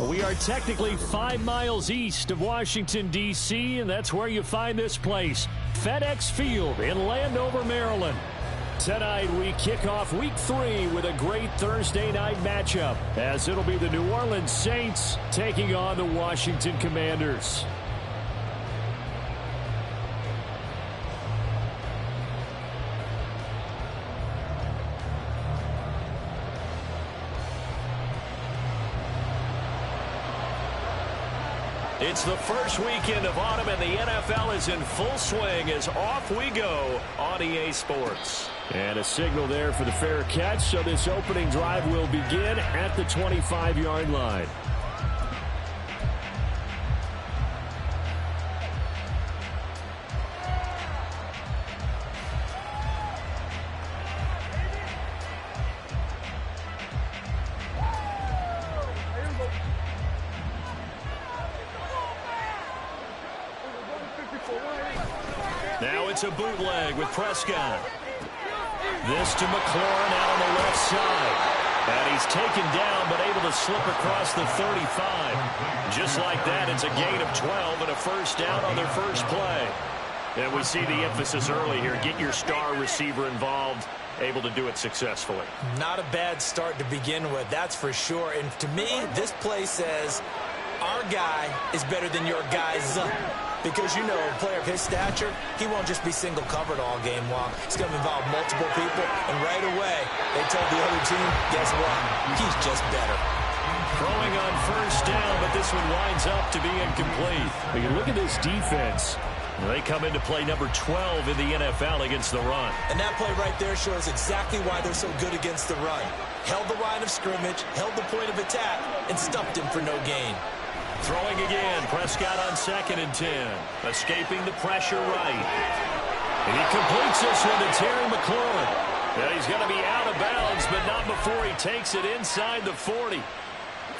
We are technically 5 miles east of Washington, D.C., and that's where you find this place, FedEx Field in Landover, Maryland. Tonight, we kick off Week 3 with a great Thursday night matchup, as it'll be the New Orleans Saints taking on the Washington Commanders. It's the first weekend of autumn, and the NFL is in full swing as off we go on EA Sports. And a signal there for the fair catch, so this opening drive will begin at the 25-yard line. Now it's a bootleg with Prescott. This to McLaurin out on the left side. And he's taken down but able to slip across the 35. Just like that, it's a gain of 12 and a first down on their first play. And we see the emphasis early here. Get your star receiver involved, able to do it successfully. Not a bad start to begin with, that's for sure. And to me, this play says our guy is better than your guy's. Because, you know, a player of his stature, he won't just be single covered all game long. It's going to involve multiple people. And right away, they told the other team, guess what? He's just better. Throwing on first down, but this one winds up to be incomplete. But you look at this defense. They come into play number 12 in the NFL against the run. And that play right there shows exactly why they're so good against the run. Held the line of scrimmage, held the point of attack, and stuffed him for no gain. Throwing again, Prescott on 2nd and 10. Escaping the pressure right. And he completes this one to Terry McLaurin. And he's going to be out of bounds, but not before he takes it inside the 40.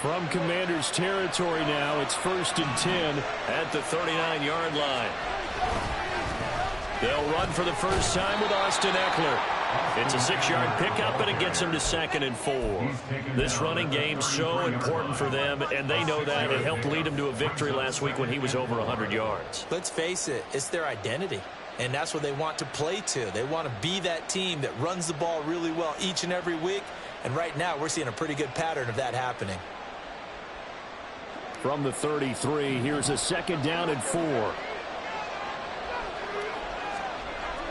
From Commanders territory now, it's 1st and 10 at the 39-yard line. They'll run for the first time with Austin Eckler. It's a 6-yard pickup, and it gets them to 2nd and 4. This running game so important for them, and they know that. It helped lead them to a victory last week when he was over 100 yards. Let's face it, it's their identity, and that's what they want to play to. They want to be that team that runs the ball really well each and every week, and right now we're seeing a pretty good pattern of that happening. From the 33, here's a 2nd down and 4.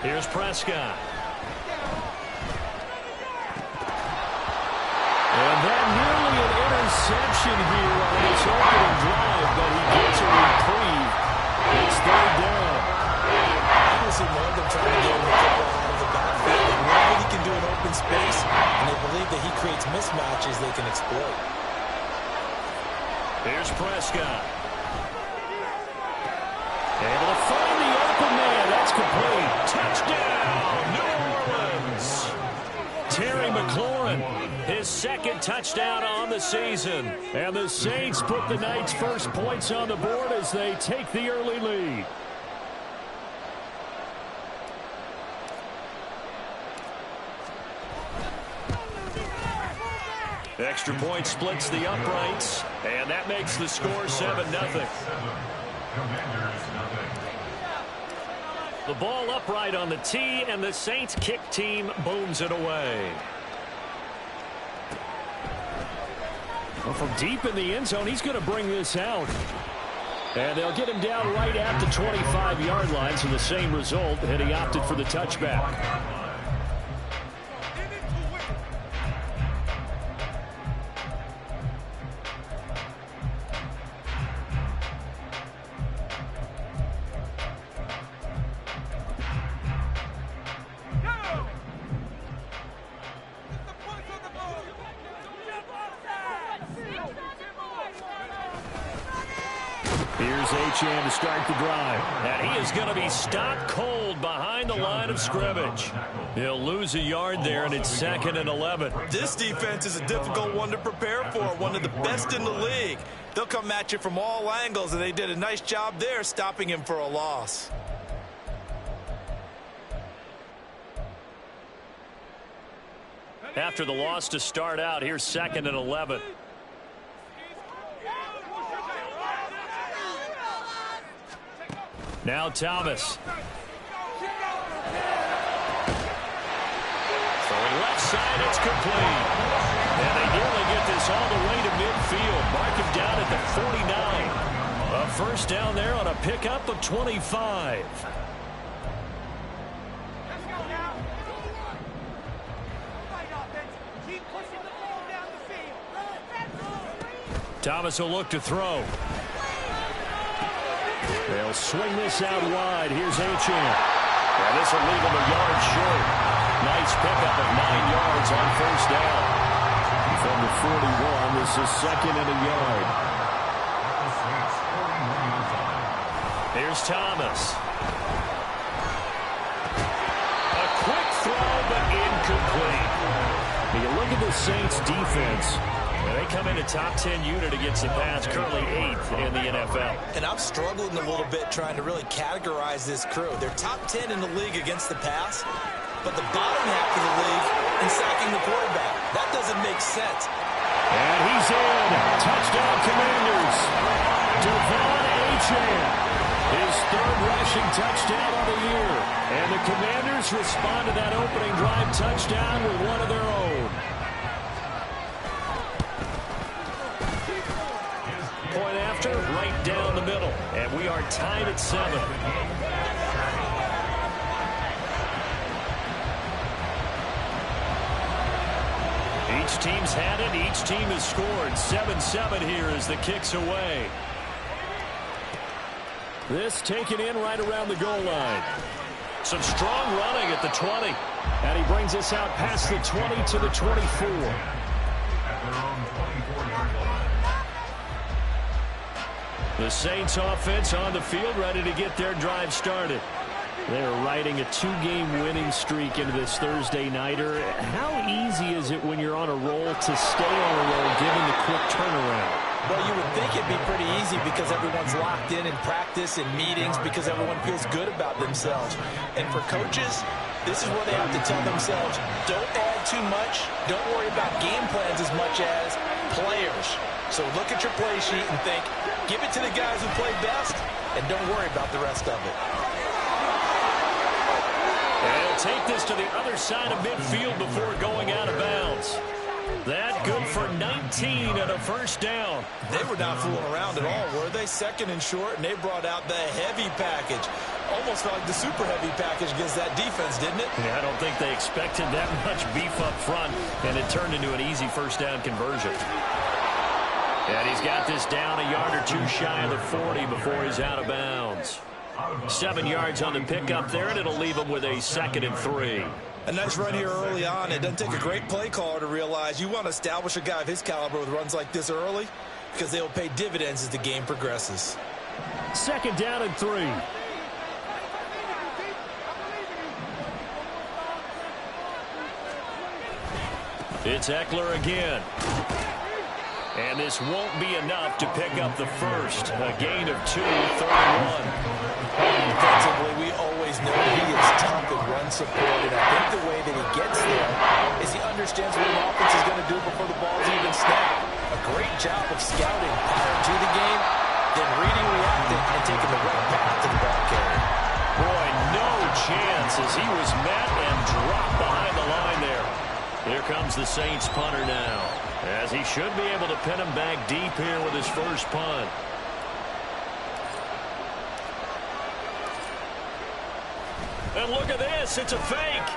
Here's Prescott. And that nearly an interception here on his opening drive, but he gets a reprieve. It's 3rd down. I don't see more of them trying to get him the football out of the backfield. They know what he can do in open space, and they believe that he creates mismatches they can exploit. Here's Prescott. Able to find the open man. That's complete. Touchdown, New Orleans. Terry McLaurin, his 2nd touchdown on the season. And the Saints put the night's first points on the board as they take the early lead. Extra point splits the uprights, and that makes the score 7-0. The ball upright on the tee, and the Saints kick team booms it away. Well, from deep in the end zone, he's going to bring this out. And they'll get him down right at the 25-yard line, so the same result, and he opted for the touchback. Here's Achane to start the drive. And he is going to be stopped cold behind the line of scrimmage. He'll lose a yard there, and it's 2nd and 11. This defense is a difficult one to prepare for, one of the best in the league. They'll come at you from all angles, and they did a nice job there stopping him for a loss. After the loss to start out, here's 2nd and 11. Now Thomas. Throwing left side, it's complete. And they nearly get this all the way to midfield. Mark him down at the 49. A first down there on a pickup of 25. Thomas will look to throw. They'll swing this out wide. Here's Achane. And this will leave him a yard short. Nice pickup of 9 yards on first down. From the 41, this is second and a yard. Here's Thomas. A quick throw, but incomplete. When you look at the Saints' defense, they come in a top 10 unit against the pass, currently 8th in the NFL. And I'm struggling a little bit trying to really categorize this crew. They're top 10 in the league against the pass, but the bottom half of the league in sacking the quarterback. That doesn't make sense. And he's in. Touchdown, Commanders. Devon Achane. His third rushing touchdown of the year. And the Commanders respond to that opening drive touchdown with one of their own. Point after, right down the middle. And we are tied at 7. Each team's had it. Each team has scored. 7-7 here as the kick's away. This taken in right around the goal line. Some strong running at the 20. And he brings us out past the 20 to the 24. The Saints offense on the field, ready to get their drive started. They're riding a 2-game winning streak into this Thursday nighter. How easy is it when you're on a roll to stay on a roll given the quick turnaround? Well, you would think it'd be pretty easy because everyone's locked in practice and meetings because everyone feels good about themselves. And for coaches, this is where they have to tell themselves, don't add too much. Don't worry about game plans as much as players. So look at your play sheet and think, give it to the guys who play best, and don't worry about the rest of it. And he'll take this to the other side of midfield before going out of bounds. That good for 19 and a first down. They were not fooling around at all, were they? Second and short, and they brought out the heavy package. Almost felt like the super heavy package against that defense, didn't it? Yeah, I don't think they expected that much beef up front, and it turned into an easy first down conversion. And he's got this down a yard or two shy of the 40 before he's out of bounds. 7 yards on the pickup there, and it'll leave him with a 2nd and 3. A nice run here early on. It doesn't take a great play caller to realize you want to establish a guy of his caliber with runs like this early because they'll pay dividends as the game progresses. 2nd down and 3. It's Eckler again. And this won't be enough to pick up the first. A gain of 2, 31. Defensively, we always know he is tough in run support, and I think the way that he gets there is he understands what an offense is going to do before the ball's even snapped. A great job of scouting prior to the game, then reading, reacting, and taking the right path to the ball carrier. Boy, no chance as he was met and dropped behind the line there. Here comes the Saints punter now, as he should be able to pin him back deep here with his first punt. And look at this, it's a fake.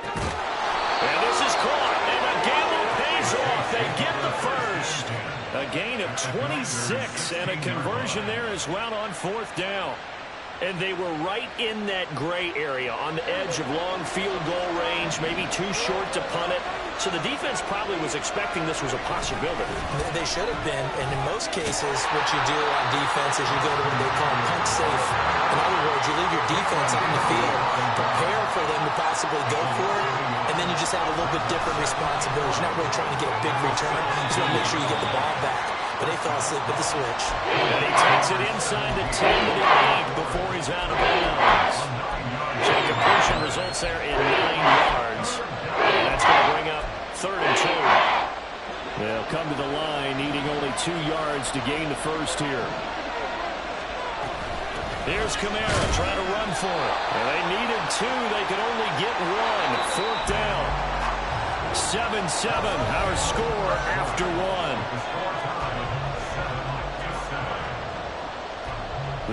And this is caught, and the gamble pays off. They get the first. A gain of 26, and a conversion there as well on 4th down. And they were right in that gray area on the edge of long field goal range, maybe too short to punt it. So the defense probably was expecting this was a possibility. They should have been, and in most cases, what you do on defense is you go to what they call punt safe. In other words, you leave your defense on the field, prepare for them to possibly go for it, and then you just have a little bit different responsibility. You're not really trying to get a big return. You just want to make sure you get the ball back. But they fell asleep with the switch. And he takes it inside the 10 to the 8 before he's out of bounds. So completion results there in 9 yards. And that's going to bring up 3rd and 2. They'll come to the line needing only 2 yards to gain the first here. Here's Kamara trying to run for it. And they needed two. They could only get one. Fourth down. 7-7, our score after one.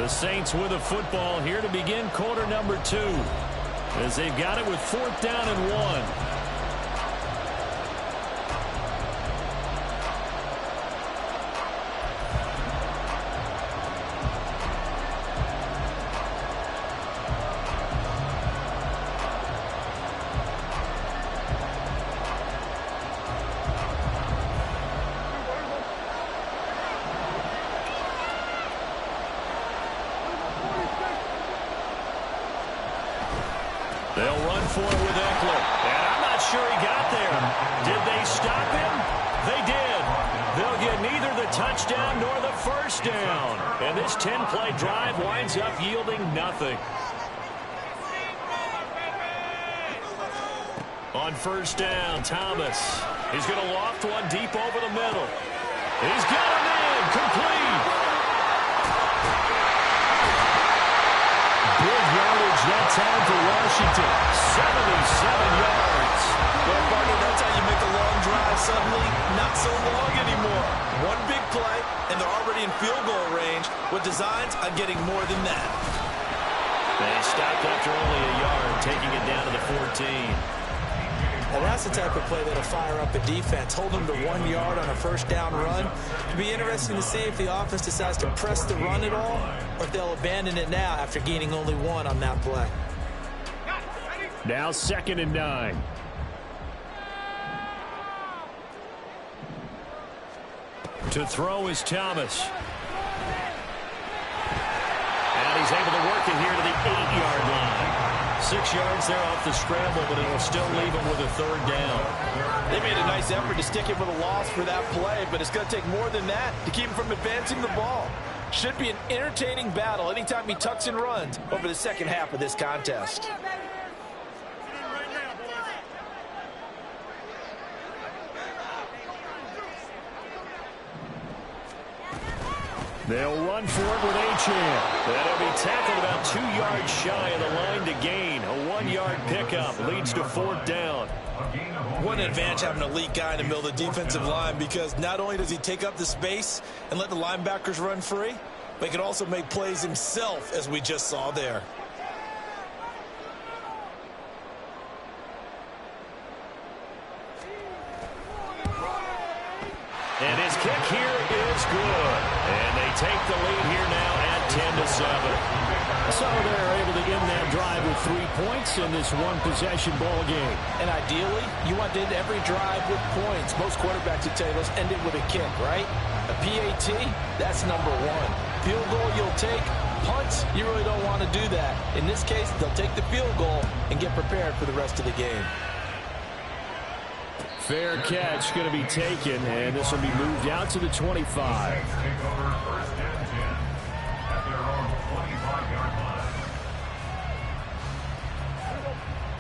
The Saints with a football here to begin quarter number 2. As they've got it with fourth down and 1. They'll run for it with Eckler. And I'm not sure he got there. Did they stop him? They did. They'll get neither the touchdown nor the first down. And this 10-play drive winds up yielding nothing. On first down, Thomas. He's going to loft one deep over the middle. He's got him in. Complete. Big yardage that time for Washington. 77 yards. Well, partner, that's how you make a long drive suddenly not so long anymore. One big play, and they're already in field goal range with designs on getting more than that. They stopped after only a yard, taking it down to the 14. Well, that's the type of play that'll fire up a defense. Hold them to 1 yard on a first down run. It'll be interesting to see if the offense decides to press the run at all, or if they'll abandon it now after gaining only 1 on that play. Now 2nd and 9. To throw is Thomas. And he's able to work it here to the 8-yard line. 6 yards there off the scramble, but it'll still leave him with a third down. They made a nice effort to stick him with a loss for that play, but it's going to take more than that to keep him from advancing the ball. Should be an entertaining battle anytime he tucks and runs over the second half of this contest. They'll run for it with Achane. That'll be tackled about 2 yards shy of the line to gain. A 1-yard pickup leads to fourth down. What an advantage having an elite guy in the middle of the defensive line, because not only does he take up the space and let the linebackers run free, but he can also make plays himself, as we just saw there. And his kick here is good. And they take the lead here now at 10-7. So they're able to end that drive with 3 points in this one-possession ball game. And ideally, you want to end every drive with points. Most quarterbacks would tell you, let's end it with a kick, right? A PAT, that's number 1. Field goal you'll take. Punts, you really don't want to do that. In this case, they'll take the field goal and get prepared for the rest of the game. Fair catch going to be taken, and this will be moved out to the 25.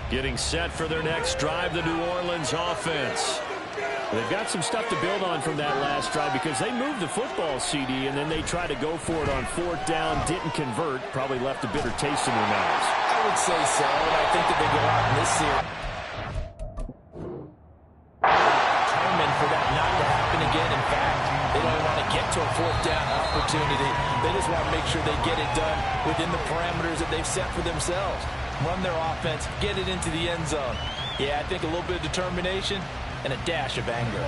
Getting set for their next drive, the New Orleans offense. They've got some stuff to build on from that last drive because they moved the football, CD, and then they tried to go for it on fourth down, didn't convert, probably left a bitter taste in their mouths. I would say so, and I think that they go out in this series for that not to happen again. In fact, they don't want to get to a fourth down opportunity. They just want to make sure they get it done within the parameters that they've set for themselves. Run their offense, get it into the end zone. Yeah, I think a little bit of determination and a dash of anger.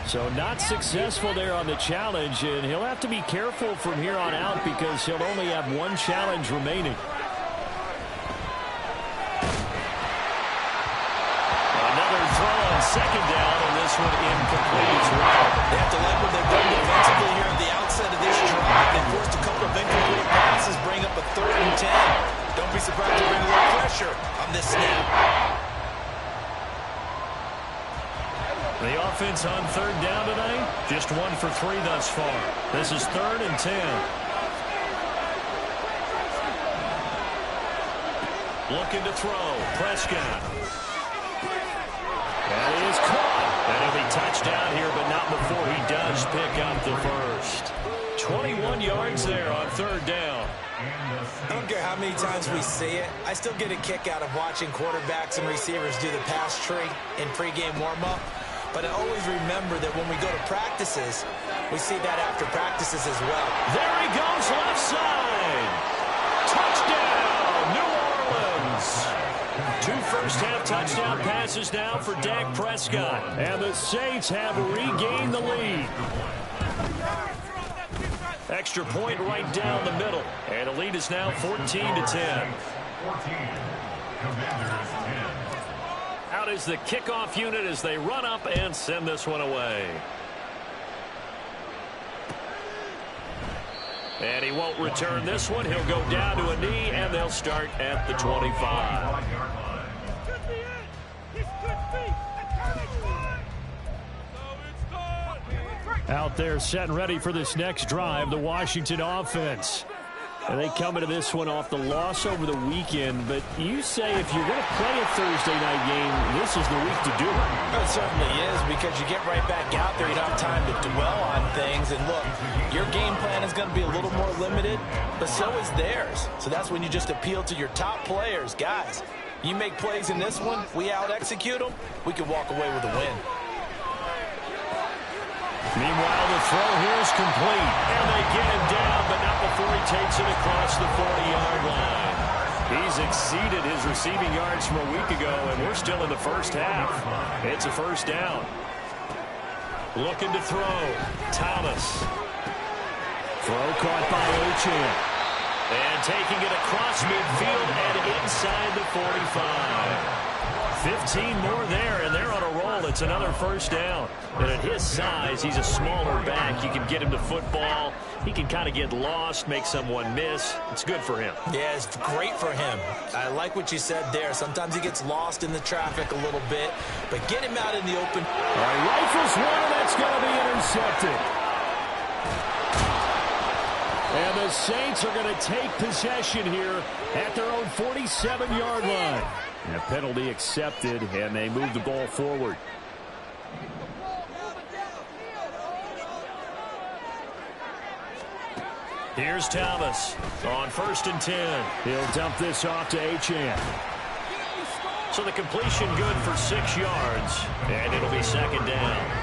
So not successful there on the challenge, and he'll have to be careful from here on out because he'll only have one challenge remaining. Another throw on second down, and this one incomplete as well. They have to like what they've done defensively here at the outset of this drive. They forced a couple of incomplete passes, bring up a 3rd and 10. Don't be surprised to bring a little pressure on this snap. The offense on third down tonight, just 1 for 3 thus far. This is 3rd and 10. Looking to throw, Prescott. That is caught. And he'll be touchdown here, but not before he does pick up the first. 21 yards there on third down. I don't care how many times we see it. I still get a kick out of watching quarterbacks and receivers do the pass tree in pregame warm-up. But I always remember that when we go to practices, we see that after practices as well. There he goes, left side. Touchdown, New Orleans. 2 first-half touchdown passes now for Dak Prescott. And the Saints have regained the lead. Extra point right down the middle. And the lead is now 14-10. Out is the kickoff unit as they run up and send this one away. And he won't return this one. He'll go down to a knee, and they'll start at the 25. Out there set and ready for this next drive, the Washington offense. And they come into this one off the loss over the weekend. But you say if you're going to play a Thursday night game, this is the week to do it. It certainly is, because you get right back out there. You don't have time to dwell on things. And look, your game plan is going to be a little more limited, but so is theirs. So that's when you just appeal to your top players. Guys, you make plays in this one, we out-execute them, we can walk away with a win. Meanwhile, the throw here is complete. And they get him down, but not before he takes it across the 40-yard line. He's exceeded his receiving yards from a week ago, and we're still in the first half. It's a first down. Looking to throw. Thomas. Throw caught by Ochan. And taking it across midfield and inside the 45. 15 more there, and they're on a roll. It's another first down. And at his size, he's a smaller back. You can get him to football. He can kind of get lost, make someone miss. It's good for him. Yeah, it's great for him. I like what you said there. Sometimes he gets lost in the traffic a little bit, but get him out in the open. All right, rifles one, that's going to be intercepted. And the Saints are going to take possession here at their own 47-yard line. And a penalty accepted, and they move the ball forward. Here's Thomas on 1st and 10. He'll dump this off to Achane. So the completion good for 6 yards, and it'll be second down.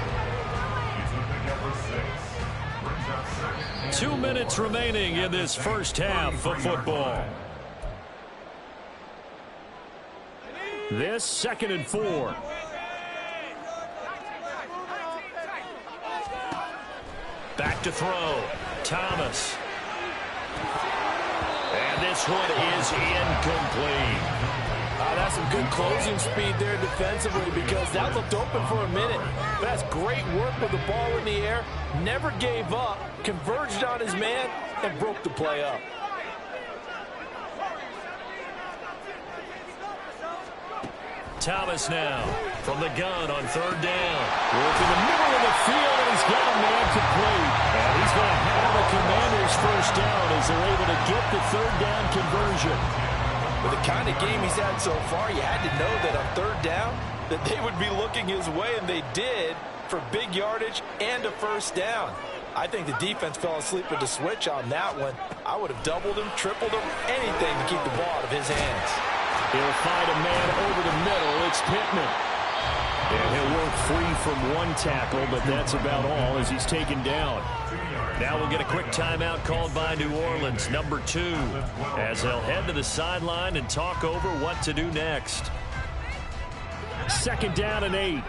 2 minutes remaining in this first half of football. This 2nd and 4. Back to throw. Thomas. And this one is incomplete. That's some good closing speed there defensively, because that looked open for a minute. That's great work with the ball in the air. Never gave up, converged on his man, and broke the play up. Thomas now from the gun on 3rd down. Work in the middle of the field, and he's got a man complete. And he's going to have the Commanders' first down as they're able to get the 3rd down conversion. With the kind of game he's had so far, you had to know that on 3rd down that they would be looking his way, and they did, for big yardage and a first down. I think the defense fell asleep with the switch on that one. I would have doubled him, tripled him, anything to keep the ball out of his hands. He'll find a man over the middle. It's Pittman. And he'll work free from one tackle, but that's about all as he's taken down. Now we'll get a quick timeout called by New Orleans, number 2, as they'll head to the sideline and talk over what to do next. 2nd down and 8.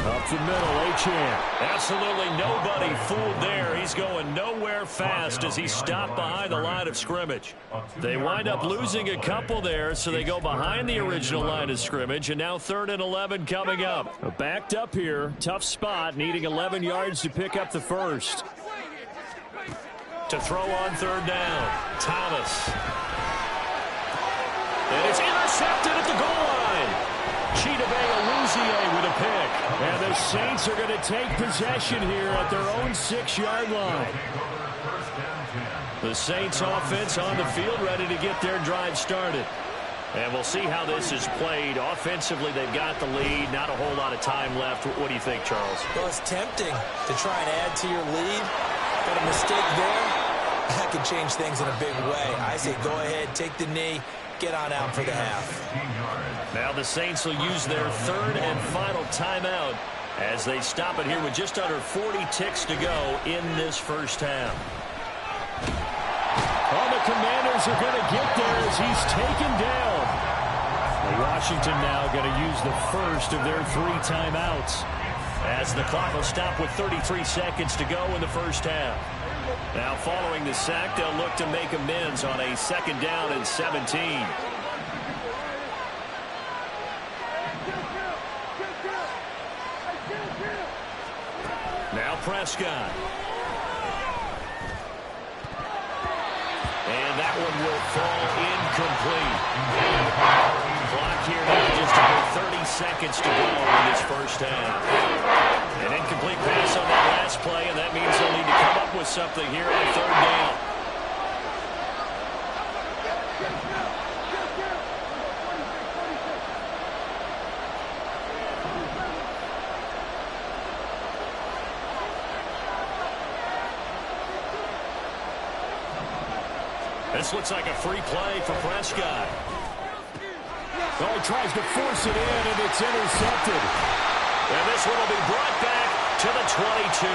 Up the middle, Achane. Absolutely nobody fooled there. He's going nowhere fast as he stopped behind the line of scrimmage. They wind up losing a couple there, so they go behind the original line of scrimmage, and now 3rd and 11 coming up. Backed up here, tough spot, needing 11 yards to pick up the first. To throw on 3rd down, Thomas. And it's intercepted at the goal line. Chidobe with a pick. And the Saints are going to take possession here at their own 6-yard line. The Saints offense on the field ready to get their drive started. And we'll see how this is played. Offensively, they've got the lead. Not a whole lot of time left. What do you think, Charles? Well, it's tempting to try and add to your lead. But a mistake there, that could change things in a big way. I say go ahead, take the knee, get on out for the half. Now the Saints will use their third and final timeout as they stop it here with just under 40 ticks to go in this first half. Well, the Commanders are going to get there as he's taken down. Washington now going to use the first of their 3 timeouts. As the clock will stop with 33 seconds to go in the first half. Now following the sack, they'll look to make amends on a 2nd down and 17. Now Prescott. And that one will fall incomplete. Clock here now just about 30 seconds to go in this first half. An incomplete pass on that last play, and that means they'll need to come up with something here on 3rd down. This looks like a free play for Prescott. Oh, he tries to force it in, and it's intercepted. And this one will be brought back to the 22.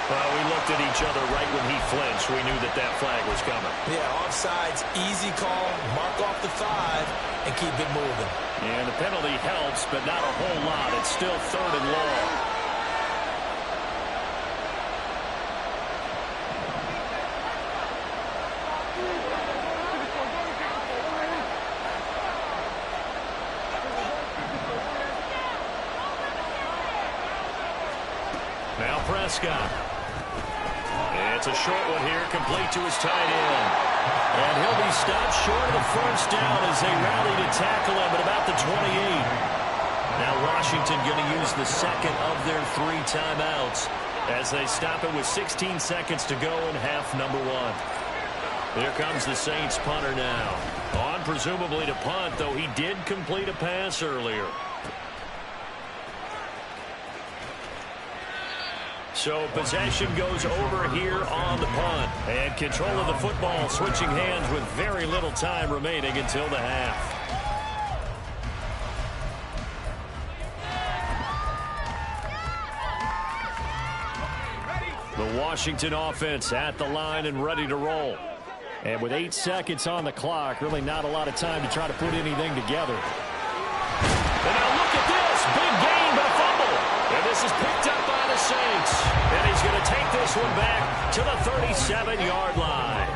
Well, we looked at each other right when he flinched. We knew that that flag was coming. Yeah, offsides, easy call, mark off the 5, and keep it moving. And the penalty helps, but not a whole lot. It's still 3rd and long. Now Prescott. It's a short one here, complete to his tight end. And he'll be stopped short of the first down as they rally to tackle him at about the 28. Now Washington going to use the 2nd of their 3 timeouts as they stop it with 16 seconds to go in half number 1. Here comes the Saints punter now. On presumably to punt, though he did complete a pass earlier. So possession goes over here on the punt. And control of the football switching hands with very little time remaining until the half. The Washington offense at the line and ready to roll. And with 8 seconds on the clock, really not a lot of time to try to put anything together. And now look at this. Big gain, but a fumble. And this is picked up by the Saints. And he's going to take this one back to the 37-yard line.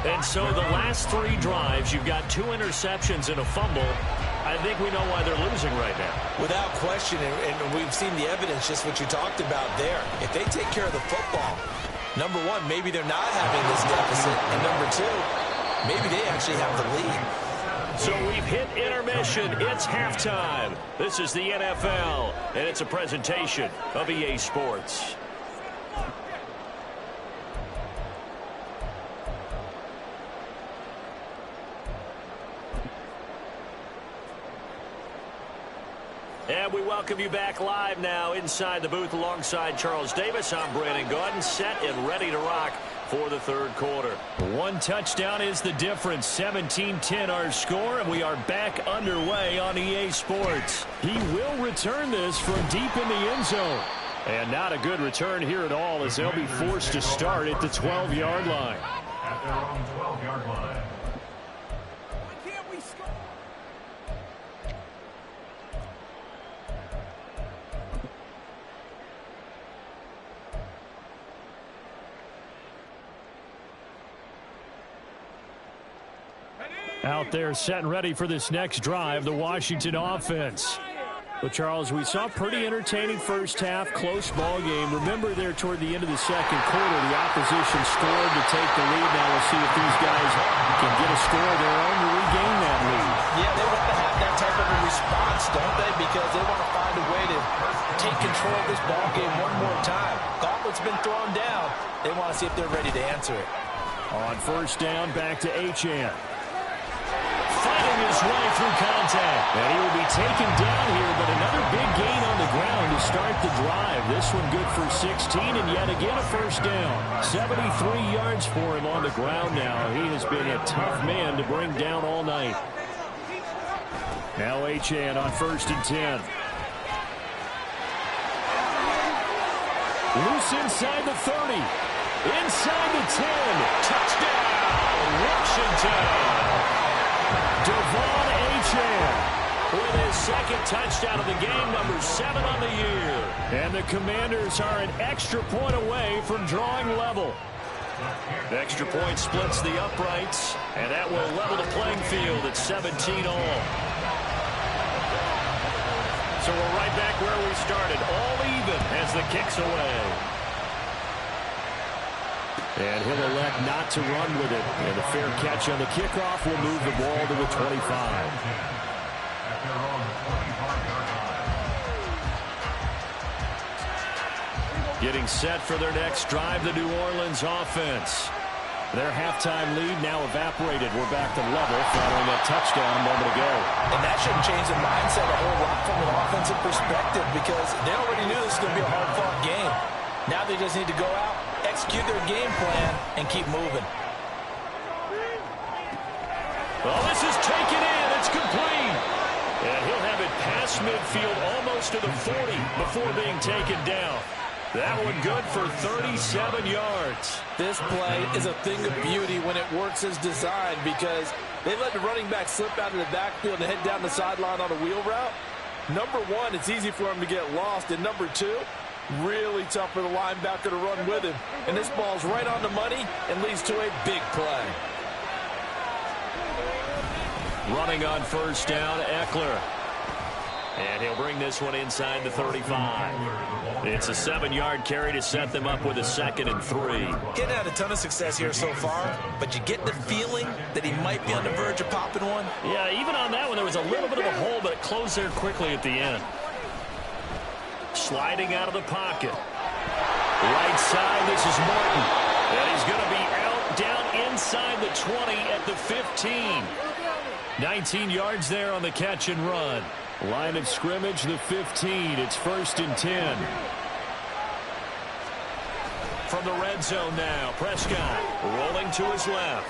And so the last 3 drives, you've got 2 interceptions and a fumble. I think we know why they're losing right now. Without question, and we've seen the evidence, just what you talked about there. If they take care of the football, number 1, maybe they're not having this deficit. And number 2, maybe they actually have the lead. So we've hit intermission. It's halftime. This is the NFL, and it's a presentation of EA Sports. And we welcome you back live now inside the booth alongside Charles Davis. I'm Brandon Gaudin, set and ready to rock for the 3rd quarter. 1 touchdown is the difference. 17-10 our score, and we are back underway on EA Sports. He will return this from deep in the end zone. And not a good return here at all as they'll be forced to start at the 12-yard line. At their own 12-yard line. Out there set and ready for this next drive, the Washington offense. But, Charles, we saw a pretty entertaining first half, close ball game. Remember there toward the end of the 2nd quarter, the opposition scored to take the lead. Now we'll see if these guys can get a score of their own to regain that lead. Yeah, they want to have that type of a response, don't they? Because they want to find a way to take control of this ball game one more time. Gauntlet's been thrown down. They want to see if they're ready to answer it. On first down, back to Achane. his way through contact. And he will be taken down here, but another big gain on the ground to start the drive. This one good for 16, and yet again a first down. 73 yards for him on the ground now. He has been a tough man to bring down all night. Now Achane on 1st and 10. Loose inside the 30. Inside the 10. Touchdown, Washington. Devon Achane with his second touchdown of the game, number 7 on the year. And the Commanders are an extra point away from drawing level. The extra point splits the uprights, and that will level the playing field at 17 all. So we're right back where we started, all even as the kick's away. And he'll elect not to run with it. And a fair catch on the kickoff will move the ball to the 25. Getting set for their next drive, the New Orleans offense. Their halftime lead now evaporated. We're back to level following that touchdown a moment ago. And that shouldn't change the mindset a whole lot from an offensive perspective because they already knew this was going to be a hard-fought game. Now they just need to go out, execute their game plan, and keep moving. Well, this is taken in. It's complete. And he'll have it past midfield almost to the 40 before being taken down. That one good for 37 yards. This play is a thing of beauty when it works as designed because they let the running back slip out of the backfield and head down the sideline on a wheel route. Number one, it's easy for him to get lost. And number two, really tough for the linebacker to run with him. And this ball's right on the money and leads to a big play. Running on first down, Eckler. And he'll bring this one inside the 35. It's a 7-yard carry to set them up with a 2nd and 3. Getting had a ton of success here so far, but you get the feeling that he might be on the verge of popping one. Yeah, even on that one, there was a little bit of a hole, but it closed there quickly at the end. Sliding out of the pocket. Right side, this is Morton. And he's going to be out down inside the 20 at the 15. 19 yards there on the catch and run. Line of scrimmage, the 15. It's 1st and 10. From the red zone now, Prescott rolling to his left.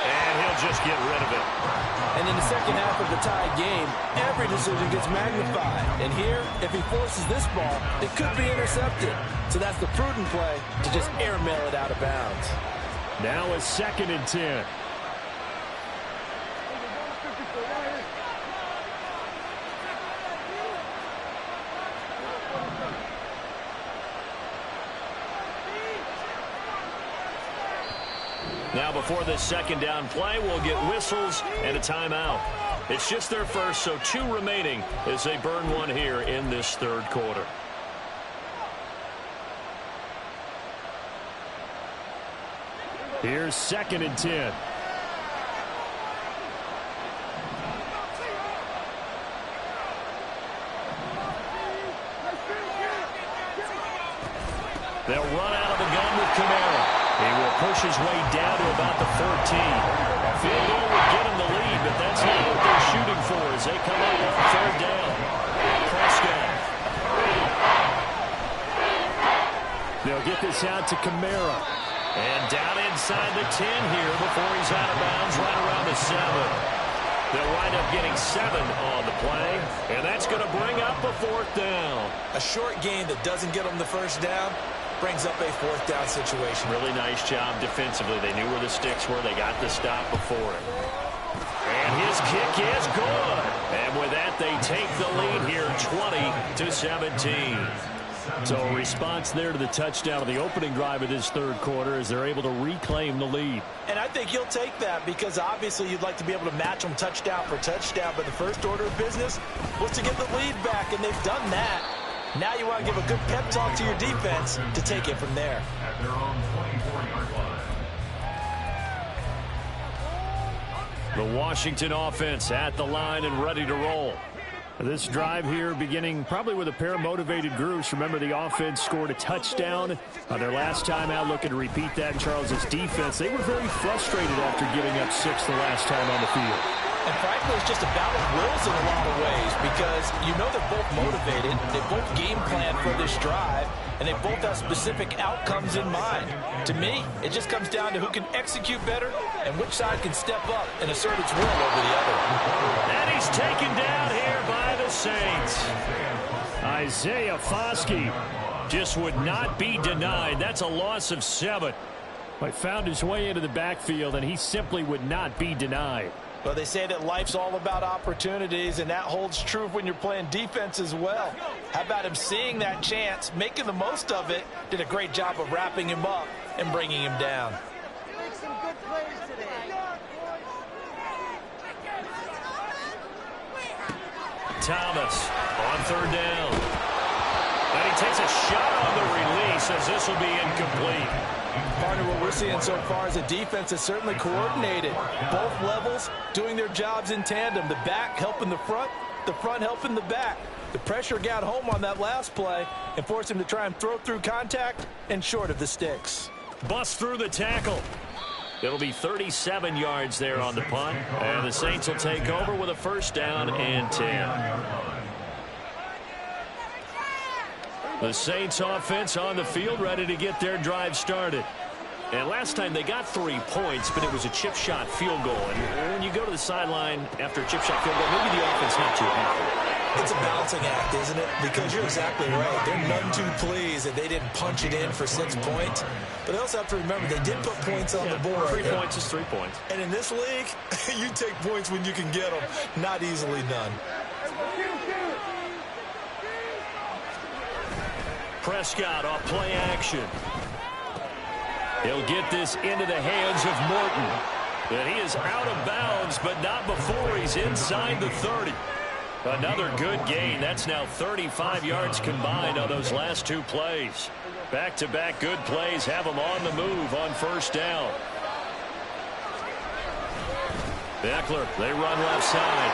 And he'll just get rid of it. And in the second half of the tied game, every decision gets magnified. And here, if he forces this ball, it could be intercepted. So that's the prudent play to just airmail it out of bounds. Now a 2nd and 10. Now before this second down play, we'll get whistles and a timeout. It's just their first, so 2 remaining as they burn one here in this 3rd quarter. Here's 2nd and 10. They'll run out of the gun with Kamara. He will push his way down to about the 14. Field goal would get him the lead, but that's not what they're shooting for as they come up on 3rd down. Prescott. They'll get this out to Kamara. And down inside the 10 here before he's out of bounds right around the 7. They'll wind up getting 7 on the play, and that's going to bring up a 4th down. A short gain that doesn't get them the first down brings up a 4th down situation. Really nice job defensively. They knew where the sticks were. They got the stop before it. And his kick is good. And with that, they take the lead here 20-17. So a response there to the touchdown of the opening drive of this 3rd quarter as they're able to reclaim the lead. And I think you'll take that because obviously you'd like to be able to match them touchdown for touchdown, but the first order of business was to get the lead back, and they've done that. Now you want to give a good pep talk to your defense to take it from there. At their own 24-yard line. The Washington offense at the line and ready to roll. This drive here beginning probably with a pair of motivated groups. Remember, the offense scored a touchdown on their last time out, looking to repeat that in Charles's defense. They were very frustrated after giving up 6 the last time on the field. And frankly, it's just a battle of wills in a lot of ways because you know they're both motivated, they both game plan for this drive, and they both have specific outcomes in mind. To me, it just comes down to who can execute better and which side can step up and assert its will over the other. And he's taken down here by the Saints. Isaiah Foskey just would not be denied. That's a loss of 7. But found his way into the backfield, and he simply would not be denied. Well, they say that life's all about opportunities, and that holds true when you're playing defense as well. How about him seeing that chance, making the most of it, did a great job of wrapping him up and bringing him down. Thomas on 3rd down. And he takes a shot on the release as this will be incomplete. Partner, what we're seeing so far is a defense that's certainly coordinated. Both levels doing their jobs in tandem. The back helping the front helping the back. The pressure got home on that last play and forced him to try and throw through contact and short of the sticks. Bust through the tackle. It'll be 37 yards there on the punt. And the Saints will take over with a 1st down and 10. The Saints offense on the field ready to get their drive started. And last time they got 3 points, but it was a chip shot field goal. And when you go to the sideline after a chip shot field goal, maybe the offense not too happy. It's a balancing act, isn't it? Because you're exactly right. They're none too pleased that they didn't punch it in for 6 points. But they also have to remember they did put points on the board. 3 points is 3 points. And in this league, you take points when you can get them. Not easily done. Prescott off play action. He'll get this into the hands of Morton. And he is out of bounds, but not before he's inside the 30. Another good gain. That's now 35 yards combined on those last 2 plays. Back-to-back good plays have them on the move on 1st down. Eckler, they run left side.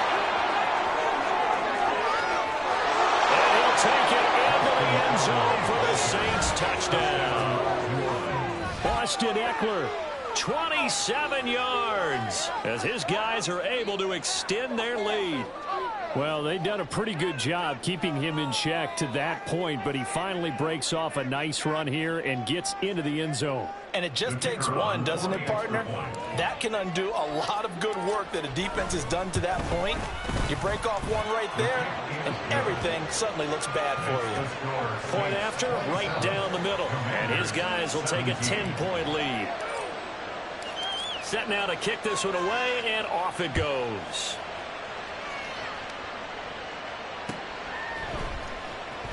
And he'll take it into the end zone for the Saints touchdown. Austin Eckler, 27 yards as his guys are able to extend their lead. well, they've done a pretty good job keeping him in check to that point, but he finally breaks off a nice run here and gets into the end zone. And it just takes one, doesn't it, partner? That can undo a lot of good work that a defense has done to that point. You break off one right there, and everything suddenly looks bad for you. Point after, right down the middle. And his guys will take a 10-point lead. Set now to kick this one away, and off it goes.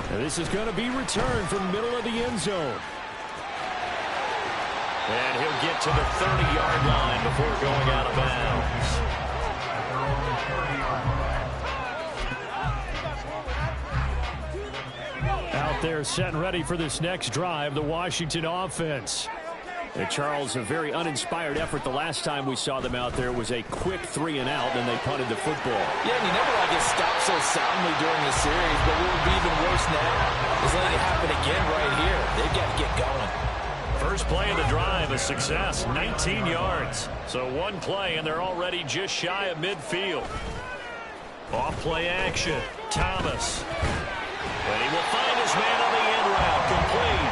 Now this is going to be returned from the middle of the end zone. And he'll get to the 30-yard line before going out of bounds. Out there set and ready for this next drive, the Washington offense. And Charles, a very uninspired effort the last time we saw them out there was a quick 3-and-out, and they punted the football. Yeah, and you never want to get stopped so soundly during the series, but what would be even worse now is letting it happen again right here. They've got to get going. First play of the drive, a success, 19 yards. So one play, and they're already just shy of midfield. Off play action, Thomas. And he will find his man on the end route, complete.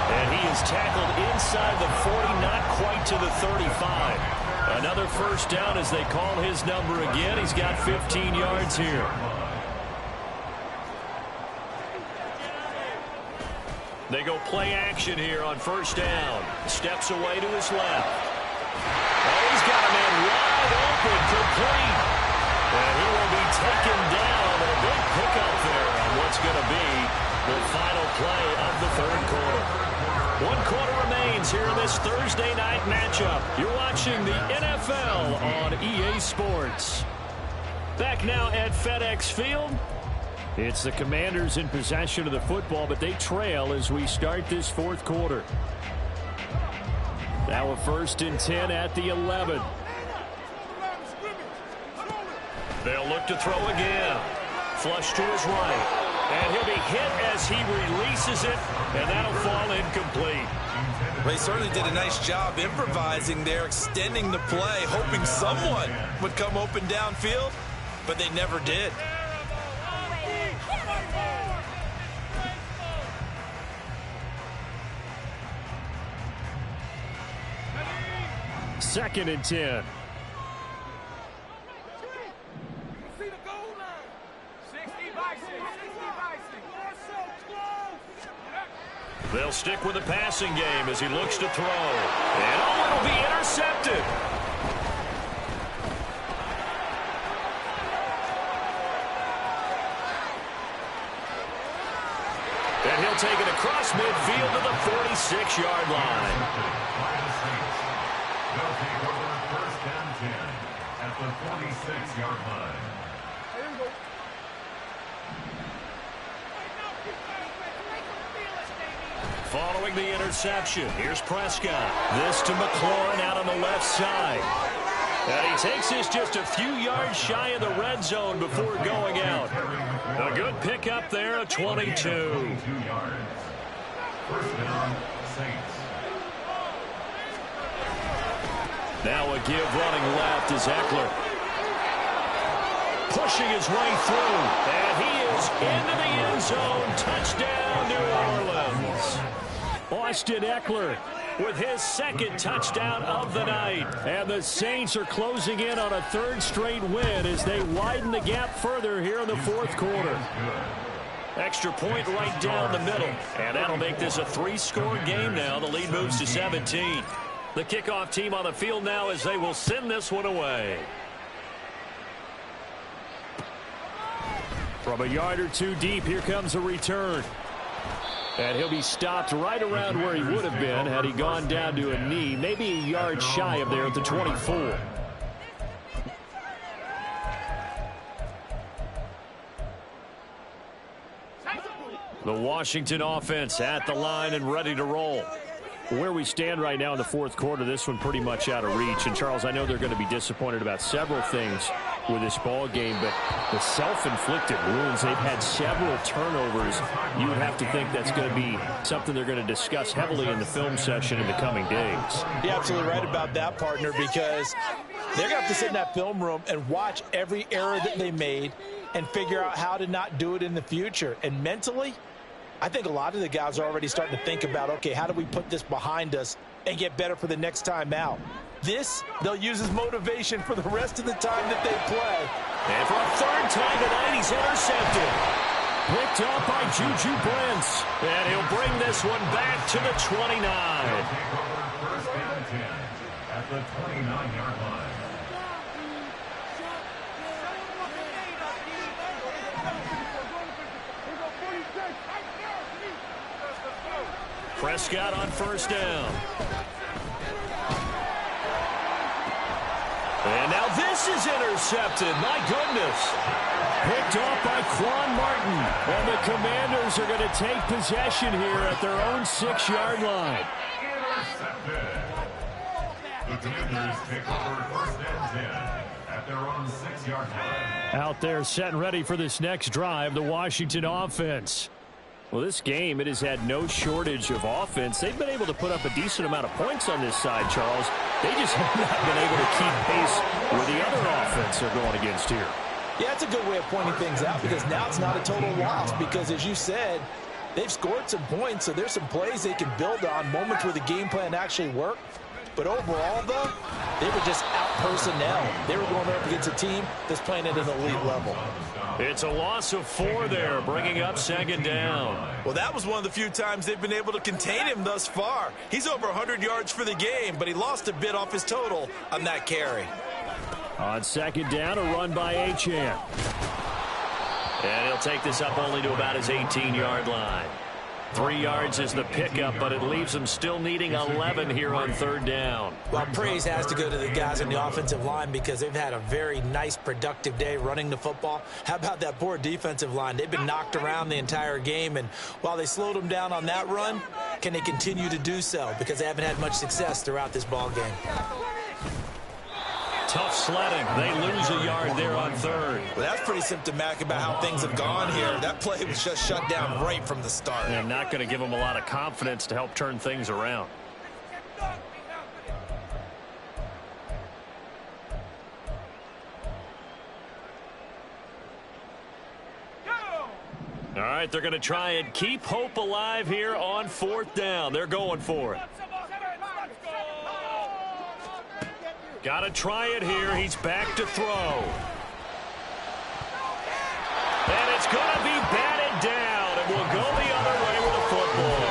And he is tackled inside the 40, not quite to the 35. Another 1st down as they call his number again. He's got 15 yards here. They go play action here on 1st down. Steps away to his left. Oh, he's got a man wide open, complete. And he will be taken down. And a big pickup there on what's going to be the final play of the 3rd quarter. 1 quarter remains here in this Thursday night matchup. You're watching the NFL on EA Sports. Back now at FedEx Field. It's the Commanders in possession of the football, but they trail as we start this 4th quarter. Now a 1st and 10 at the 11. They'll look to throw again. Flush to his right. And he'll be hit as he releases it, and that'll fall incomplete. Well, he certainly did a nice job improvising there, extending the play, hoping someone would come open downfield, but they never did. Second and 10. They'll stick with the passing game as he looks to throw. And oh, it'll be intercepted. And he'll take it across midfield to the 46-yard line. They'll take over first and 10 at the 46-yard line. Following the interception, here's Prescott. This to McLaurin out on the left side. And he takes this just a few yards shy of the red zone before going out. A good pickup there, a 22. 22 yards. First down, Saints. Now a give running left is Eckler. Pushing his way through. And he is into the end zone. Touchdown, New Orleans. Austin Eckler with his second touchdown of the night. And the Saints are closing in on a third straight win as they widen the gap further here in the fourth quarter. Extra point right down the middle. And that'll make this a three-score game now. The lead moves to 17. The kickoff team on the field now as they will send this one away. From a yard or two deep, here comes a return. And he'll be stopped right around where he would have been had he gone down to a knee, maybe a yard shy of there at the 24. The Washington offense at the line and ready to roll. Where we stand right now in the fourth quarter, this one pretty much out of reach. And, Charles, I know they're going to be disappointed about several things with this ball game, but the self-inflicted wounds, they've had several turnovers. You would have to think that's going to be something they're going to discuss heavily in the film session in the coming days. You're absolutely right about that, partner, because they're going to have to sit in that film room and watch every error that they made and figure out how to not do it in the future. And mentally, I think a lot of the guys are already starting to think about, okay, how do we put this behind us and get better for the next time out? This, they'll use as motivation for the rest of the time that they play. And for a third time tonight, he's intercepted. Picked up by Juju Brents. And he'll bring this one back to the 29. They'll take over first and 10 at the 29-yard line. Prescott on first down. And now this is intercepted. My goodness. Picked off by Quan Martin. And the Commanders are going to take possession here at their own 6-yard line. Intercepted. The Commanders take over first and 10 at their own 6-yard line. Out there set and ready for this next drive, the Washington offense. Well, this game, it has had no shortage of offense. They've been able to put up a decent amount of points on this side, Charles. They just have not been able to keep pace with the other offense they're going against here. Yeah, it's a good way of pointing things out because now it's not a total loss because, as you said, they've scored some points, so there's some plays they can build on, moments where the game plan actually worked. But overall, though, they were just out-personnel. They were going up against a team that's playing at an elite level. It's a loss of 4 there, bringing up second down. Well, that was one of the few times they've been able to contain him thus far. He's over 100 yards for the game, but he lost a bit off his total on that carry. On second down, a run by Achane. And he'll take this up only to about his 18-yard line. 3 yards is the pickup, but it leaves him still needing 11 here on third down. Well, praise has to go to the guys on the offensive line because they've had a very nice, productive day running the football. How about that poor defensive line? They've been knocked around the entire game, and while they slowed them down on that run, can they continue to do so? Because they haven't had much success throughout this ball game. Tough sledding. They lose a yard there on third. Well, that's pretty symptomatic about how things have gone here. That play was just shut down right from the start. And not going to give them a lot of confidence to help turn things around. right, they're going to try and keep hope alive here on 4th down. They're going for it. Got to try it here. He's back to throw. And it's going to be batted down, and we'll go the other way with the football.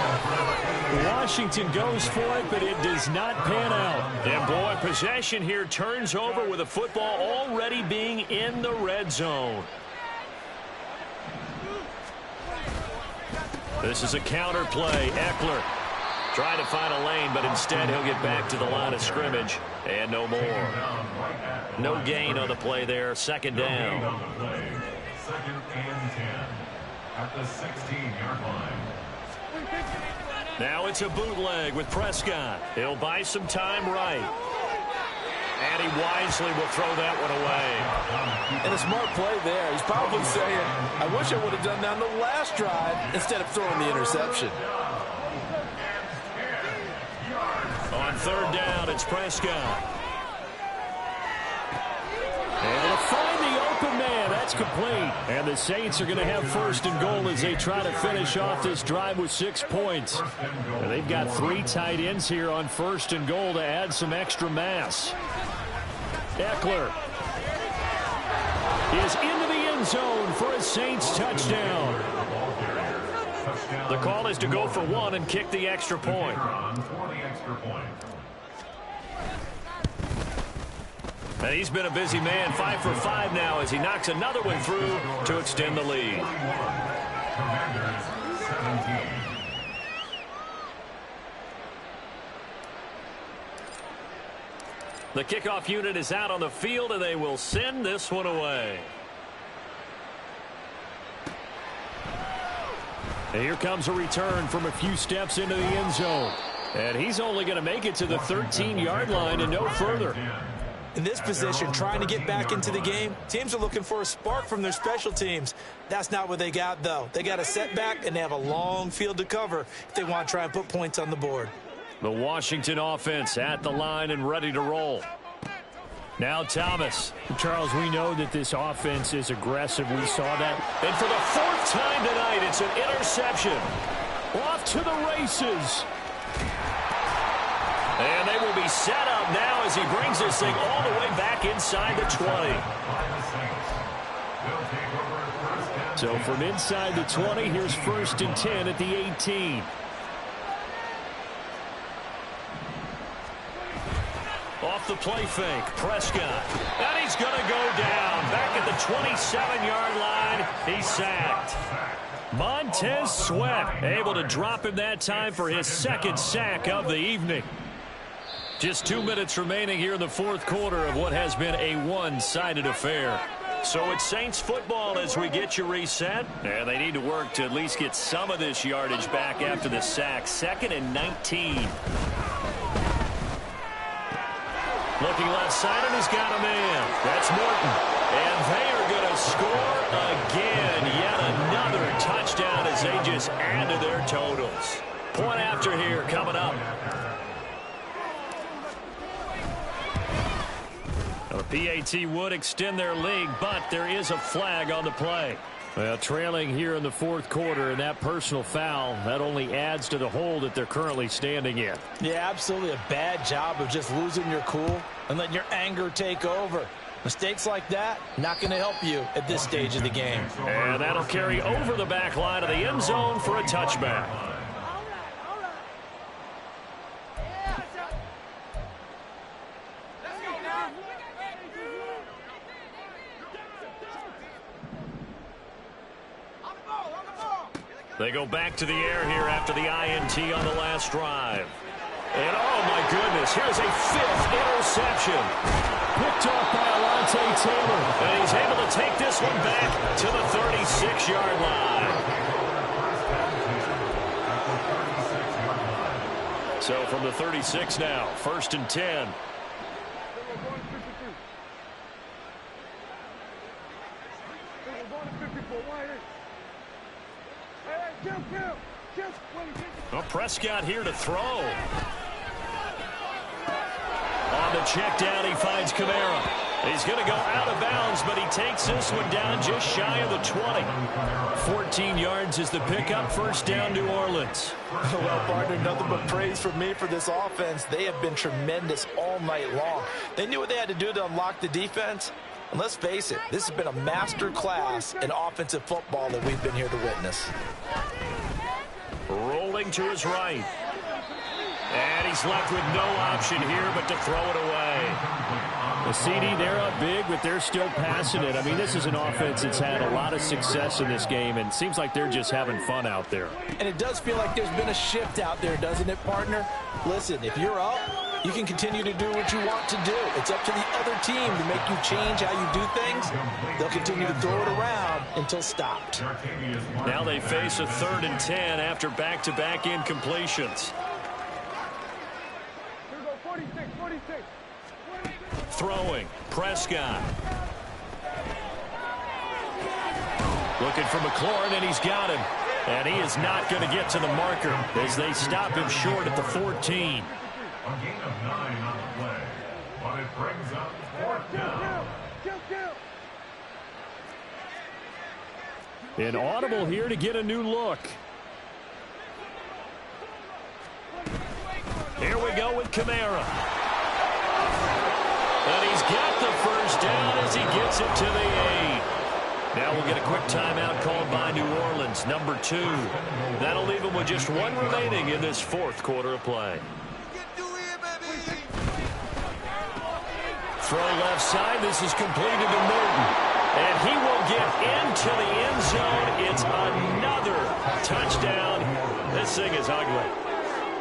Washington goes for it, but it does not pan out. And, boy, possession here turns over with the football already being in the red zone. This is a counter play. Eckler trying to find a lane, but instead he'll get back to the line of scrimmage. And no more. No gain on the play there. 2nd down. 2nd and 10 at the 16-yard line. Now it's a bootleg with Prescott. He'll buy some time right. And he wisely will throw that one away. And a smart play there. He's probably saying, I wish I would have done that on the last drive instead of throwing the interception. On 3rd down, it's Prescott. Able to find the open man. That's complete. And the Saints are going to have 1st and goal as they try to finish off this drive with 6 points. And they've got 3 tight ends here on 1st and goal to add some extra mass. Eckler is into the end zone for a Saints touchdown. The call is to go for 1 and kick the extra point. And he's been a busy man, 5 for 5 now as he knocks another one through to extend the lead. The kickoff unit is out on the field, and they will send this one away. And here comes a return from a few steps into the end zone. And he's only going to make it to the 13-yard line and no further. In this position, trying to get back into the game, teams are looking for a spark from their special teams. That's not what they got, though. They got a setback, and they have a long field to cover if they want to try and put points on the board. The Washington offense at the line and ready to roll. Now Thomas. Charles, we know that this offense is aggressive. We saw that. And for the 4th time tonight, it's an interception. Off to the races. And they will be set up now as he brings this thing all the way back inside the 20. So from inside the 20, here's 1st and 10 at the 18. Off the play fake, Prescott. And he's going to go down. Back at the 27-yard line, he's sacked. Montez Sweat able to drop him that time for his 2nd sack of the evening. Just 2 minutes remaining here in the 4th quarter of what has been a one-sided affair. So it's Saints football as we get you reset. And they need to work to at least get some of this yardage back after the sack. 2nd and 19. Looking left side, and he's got a man. That's Morton. And they are going to score again. Yet another touchdown as they just add to their totals. Point after here coming up. The PAT would extend their lead, but there is a flag on the play. Well, trailing here in the 4th quarter, and that personal foul, that only adds to the hole that they're currently standing in. Yeah, absolutely a bad job of just losing your cool and letting your anger take over. Mistakes like that, not going to help you at this stage of the game. And that'll carry over the back line of the end zone for a touchback. They go back to the air here after the INT on the last drive. And, oh, my goodness, here's a 5th interception. Picked off by Alontae Taylor. And he's able to take this one back to the 36-yard line. So from the 36 now, 1st and 10. Well, Prescott here to throw. On the check down, he finds Kamara. He's going to go out of bounds, but he takes this one down just shy of the 20. 14 yards is the pickup. First down, New Orleans. Well, partner, nothing but praise from me for this offense. They have been tremendous all night long. They knew what they had to do to unlock the defense. And let's face it, this has been a master class in offensive football that we've been here to witness. Rolling to his right. And he's left with no option here but to throw it away. The CD, they're up big, but they're still passing it. I mean, this is an offense that's had a lot of success in this game, and it seems like they're just having fun out there. And it does feel like there's been a shift out there, doesn't it, partner? Listen, if you're up, you can continue to do what you want to do. It's up to the other team to make you change how you do things. They'll continue to throw it around until stopped. Now they face a 3rd and 10 after back-to-back incompletions. Throwing, Prescott. Looking for McLaurin, and he's got him. And he is not going to get to the marker as they stop him short at the 14. A gain of 9 on the play, but it brings up 4th down. An audible here to get a new look. Here we go with Kamara. And he's got the first down as he gets it to the 8. Now we'll get a quick timeout called by New Orleans, number 2. That'll leave them with just 1 remaining in this 4th quarter of play. Throw left side. This is completed to Morton. And he will get into the end zone. It's another touchdown. This thing is ugly.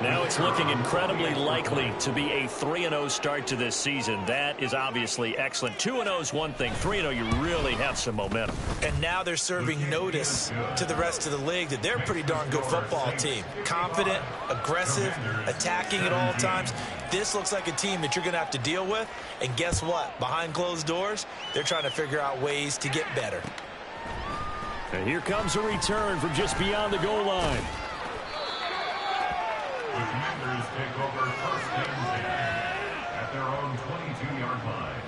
Now it's looking incredibly likely to be a 3-0 start to this season. That is obviously excellent. 2-0 is one thing. 3-0, you really have some momentum. And now they're serving notice to the rest of the league that they're a pretty darn good football team. Confident, aggressive, attacking at all times. This looks like a team that you're going to have to deal with. And guess what? Behind closed doors, they're trying to figure out ways to get better. And here comes a return from just beyond the goal line. The Commanders take over 1st and 10 at their own 22-yard line.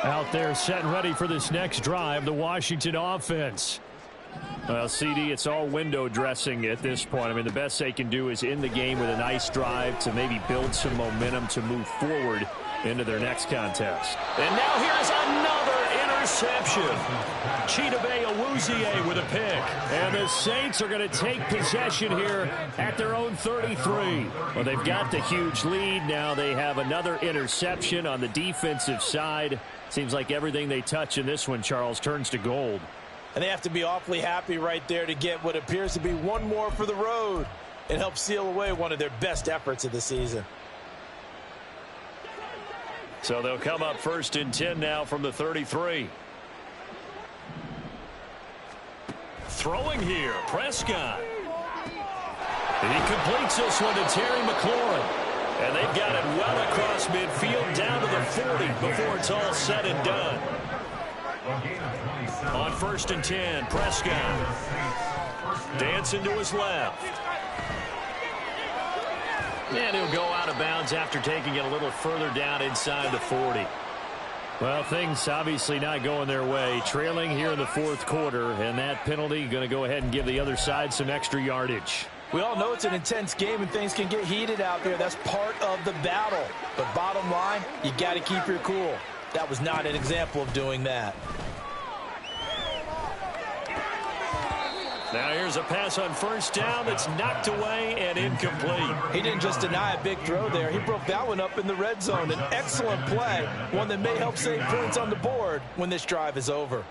Out there set and ready for this next drive, the Washington offense. Well, CD, it's all window dressing at this point. I mean, the best they can do is in the game with a nice drive to maybe build some momentum to move forward into their next contest. And now here's another interception. Chidobe Awuzie with a pick. And the Saints are going to take possession here at their own 33. Well, they've got the huge lead. Now they have another interception on the defensive side. Seems like everything they touch in this one, Charles, turns to gold. And they have to be awfully happy right there to get what appears to be one more for the road and help seal away one of their best efforts of the season. So they'll come up 1st and 10 now from the 33. Throwing here, Prescott. He completes this one to Terry McLaurin. And they've got it well across midfield down to the 40 before it's all said and done. On 1st and 10, Prescott. Dancing to his left. And he'll go out of bounds after taking it a little further down inside the 40. Well, things obviously not going their way. Trailing here in the 4th quarter, and that penalty going to go ahead and give the other side some extra yardage. We all know it's an intense game and things can get heated out there. That's part of the battle. But bottom line, you got to keep your cool. That was not an example of doing that. Now here's a pass on 1st down that's knocked away and incomplete. He didn't just deny a big throw there. He broke that one up in the red zone. An excellent play, one that may help save points on the board when this drive is over.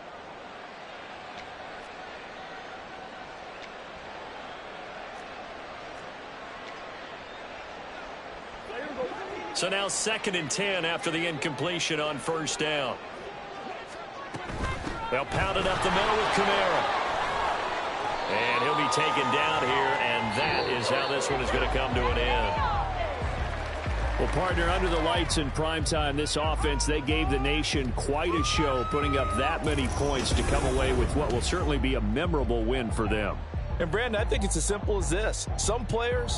So now 2nd and 10 after the incompletion on 1st down. They'll pound it up the middle with Kamara. And he'll be taken down here, and that is how this one is going to come to an end. Well, partner, under the lights in primetime, this offense, they gave the nation quite a show, putting up that many points to come away with what will certainly be a memorable win for them. And, Brandon, I think it's as simple as this. Some players